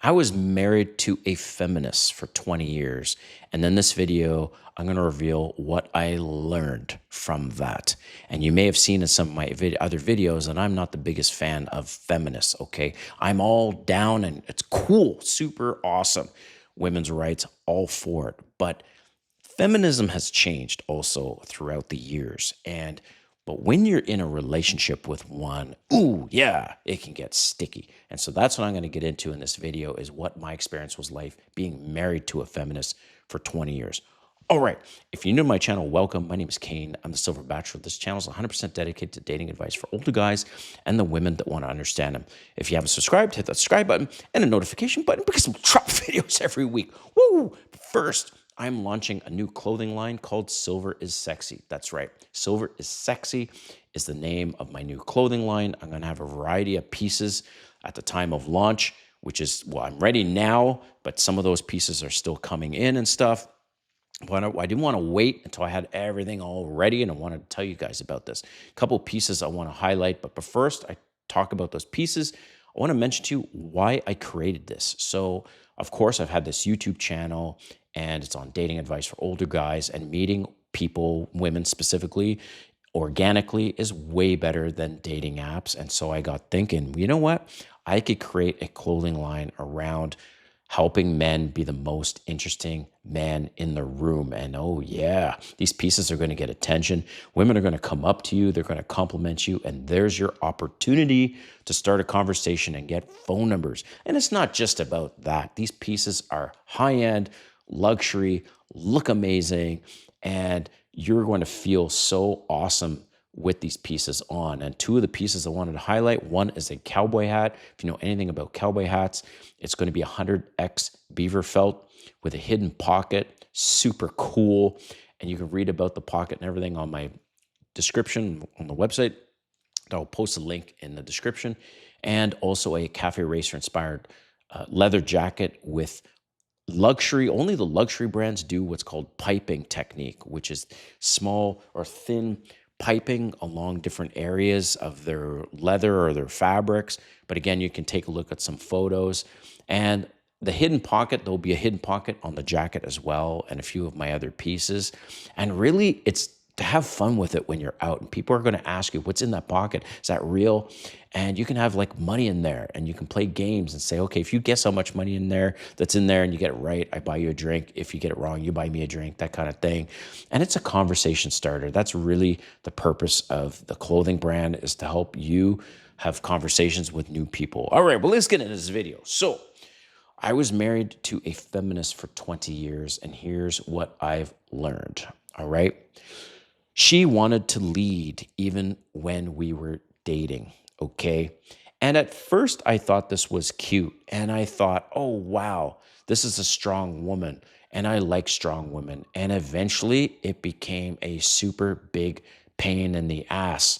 I was married to a feminist for 20 years. And in this video, I'm going to reveal what I learned from that. And you may have seen in some of my other videos that I'm not the biggest fan of feminists, okay? I'm all down and it's cool, super awesome. Women's rights, all for it. But feminism has changed also throughout the years. But when you're in a relationship with one, ooh, yeah, it can get sticky. And so that's what I'm going to get into in this video is what my experience was like being married to a feminist for 20 years. All right, if you're new to my channel, welcome. My name is Kane. I'm the Silver Bachelor. This channel is 100% dedicated to dating advice for older guys and the women that want to understand them. If you haven't subscribed, hit that subscribe button and a notification button because we drop videos every week. Woo! First, I'm launching a new clothing line called Silver is Sexy. That's right. Silver is Sexy is the name of my new clothing line. I'm going to have a variety of pieces at the time of launch, which is, well, I'm ready now, but some of those pieces are still coming in and stuff. But I didn't want to wait until I had everything all ready, and I wanted to tell you guys about this. A couple pieces I want to highlight, but first I talk about those pieces. I want to mention to you why I created this. So, of course, I've had this YouTube channel, and it's on dating advice for older guys, and meeting people, women specifically, organically is way better than dating apps. And so I got thinking, you know what? I could create a clothing line around helping men be the most interesting man in the room. And oh yeah, these pieces are going to get attention. Women are going to come up to you. They're going to compliment you. And there's your opportunity to start a conversation and get phone numbers. And it's not just about that. These pieces are high-end, luxury, look amazing, and you're going to feel so awesome with these pieces on. And two of the pieces I wanted to highlight, one is a cowboy hat. If you know anything about cowboy hats, it's going to be 100X beaver felt with a hidden pocket, super cool. And you can read about the pocket and everything on my description on the website. I'll post a link in the description. And also a Cafe Racer inspired leather jacket with luxury. Only the luxury brands do what's called piping technique, which is small or thin piping along different areas of their leather or their fabrics. But again, you can take a look at some photos. And the hidden pocket, there'll be a hidden pocket on the jacket as well, and a few of my other pieces. And really, it's to have fun with it when you're out. And people are going to ask you, what's in that pocket? Is that real? And you can have like money in there, and you can play games and say, okay, if you guess how much money that's in there and you get it right, I buy you a drink. If you get it wrong, you buy me a drink, that kind of thing. And it's a conversation starter. That's really the purpose of the clothing brand, is to help you have conversations with new people. All right, well, let's get into this video. So I was married to a feminist for 20 years, and here's what I've learned. All right. She wanted to lead even when we were dating, okay? And at first I thought this was cute, and I thought, oh, wow, this is a strong woman, and I like strong women. And eventually it became a super big pain in the ass.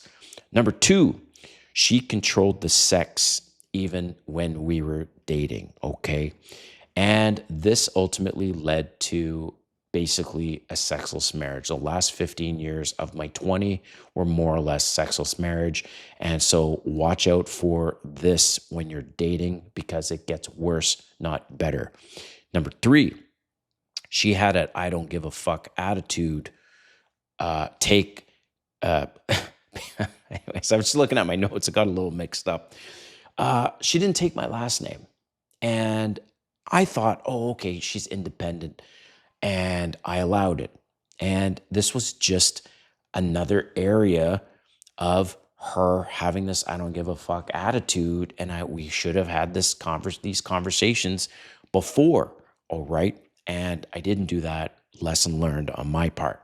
Number two, she controlled the sex even when we were dating, okay? And this ultimately led to basically a sexless marriage. The last 15 years of my 20 were more or less sexless marriage. And so watch out for this when you're dating, because it gets worse, not better. Number three, she had an I don't give a fuck attitude. Anyways, I was just looking at my notes. It got a little mixed up. She didn't take my last name. And I thought, oh, okay, she's independent. And I allowed it. And this was just another area of her having this I don't give a fuck attitude. And we should have had these conversations before, all right? And I didn't do that. Lesson learned on my part.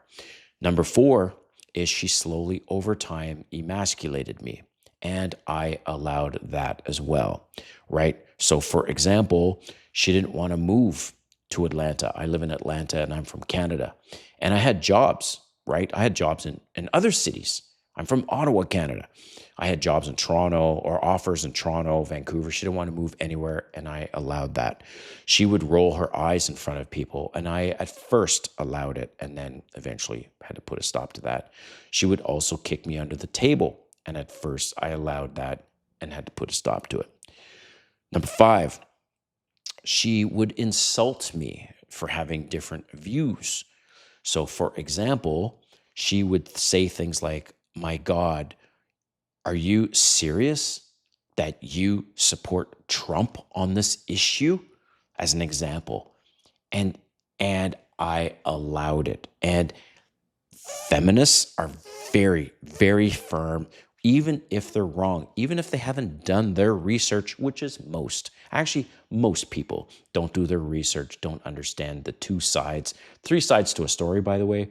Number four is she slowly over time emasculated me. And I allowed that as well, right? So for example, she didn't want to move to Atlanta. I live in Atlanta and I'm from Canada. And I had jobs, right? I had jobs in other cities. I'm from Ottawa, Canada. I had jobs in Toronto or offers in Toronto, Vancouver. She didn't want to move anywhere, and I allowed that. She would roll her eyes in front of people, and I at first allowed it and then eventually had to put a stop to that. She would also kick me under the table, and at first I allowed that and had to put a stop to it. Number five, she would insult me for having different views. So, for example, she would say things like, "My God, are you serious that you support Trump on this issue?" As an example. And and I allowed it. And feminists are very, very firm, even if they're wrong, even if they haven't done their research, which is most. Actually, most people don't do their research, don't understand the two sides, three sides to a story, by the way.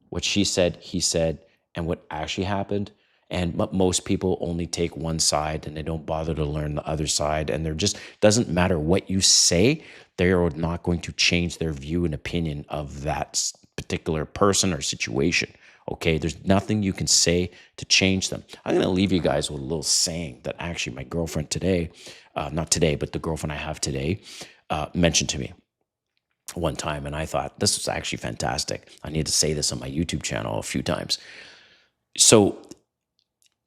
What she said, he said, and what actually happened. And most people only take one side and they don't bother to learn the other side. And they're just, doesn't matter what you say, they are not going to change their view and opinion of that particular person or situation. Okay, there's nothing you can say to change them. I'm going to leave you guys with a little saying that actually my girlfriend today, not today, but the girlfriend I have today, mentioned to me one time, and I thought this was actually fantastic. I need to say this on my YouTube channel a few times. So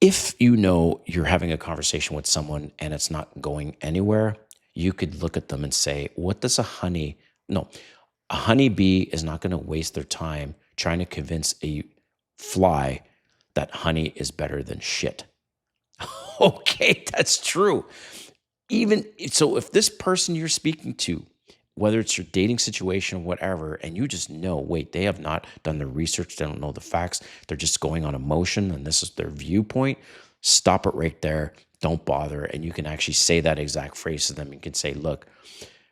if you know you're having a conversation with someone and it's not going anywhere, you could look at them and say, what does a honeybee is not going to waste their time trying to convince a fly that honey is better than shit. Okay, that's true. Even so, if this person you're speaking to, whether it's your dating situation or whatever, and you just know, wait, they have not done the research, they don't know the facts, they're just going on emotion, and this is their viewpoint, stop it right there. Don't bother. And you can actually say that exact phrase to them. You can say, look,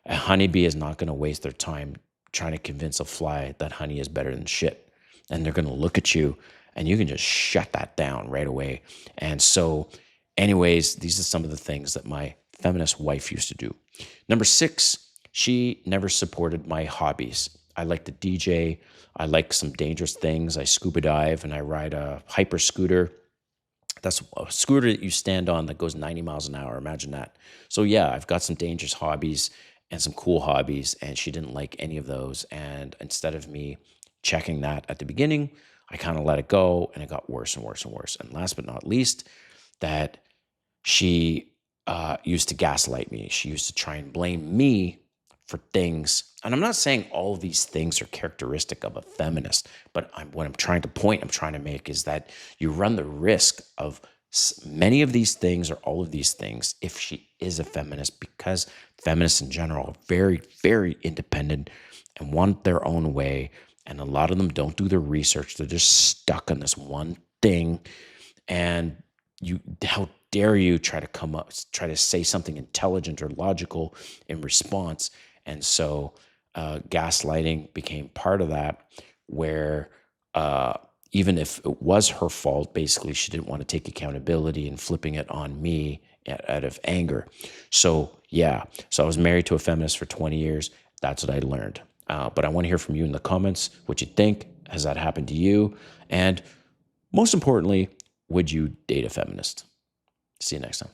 a honeybee is not going to waste their time trying to convince a fly that honey is better than shit. And they're going to look at you, and you can just shut that down right away. And so, anyways, these are some of the things that my feminist wife used to do. Number 6, she never supported my hobbies. I like to DJ. I like some dangerous things. I scuba dive and I ride a hyper scooter. That's a scooter that you stand on that goes 90 miles an hour. Imagine that. So yeah, I've got some dangerous hobbies and some cool hobbies, and she didn't like any of those. And instead of me checking that at the beginning, I kind of let it go, and it got worse and worse and worse. And last but not least, that she used to gaslight me. She used to try and blame me for things. And I'm not saying all of these things are characteristic of a feminist, but what I'm trying to make is that you run the risk of many of these things or all of these things if she is a feminist, because feminists in general are very, very independent and want their own way. And a lot of them don't do their research. They're just stuck on this one thing. And how dare you try to say something intelligent or logical in response. And so gaslighting became part of that, where even if it was her fault, basically she didn't want to take accountability and flipping it on me out of anger. So yeah, so I was married to a feminist for 20 years. That's what I learned. But I want to hear from you in the comments what you think. Has that happened to you? And most importantly, would you date a feminist? See you next time.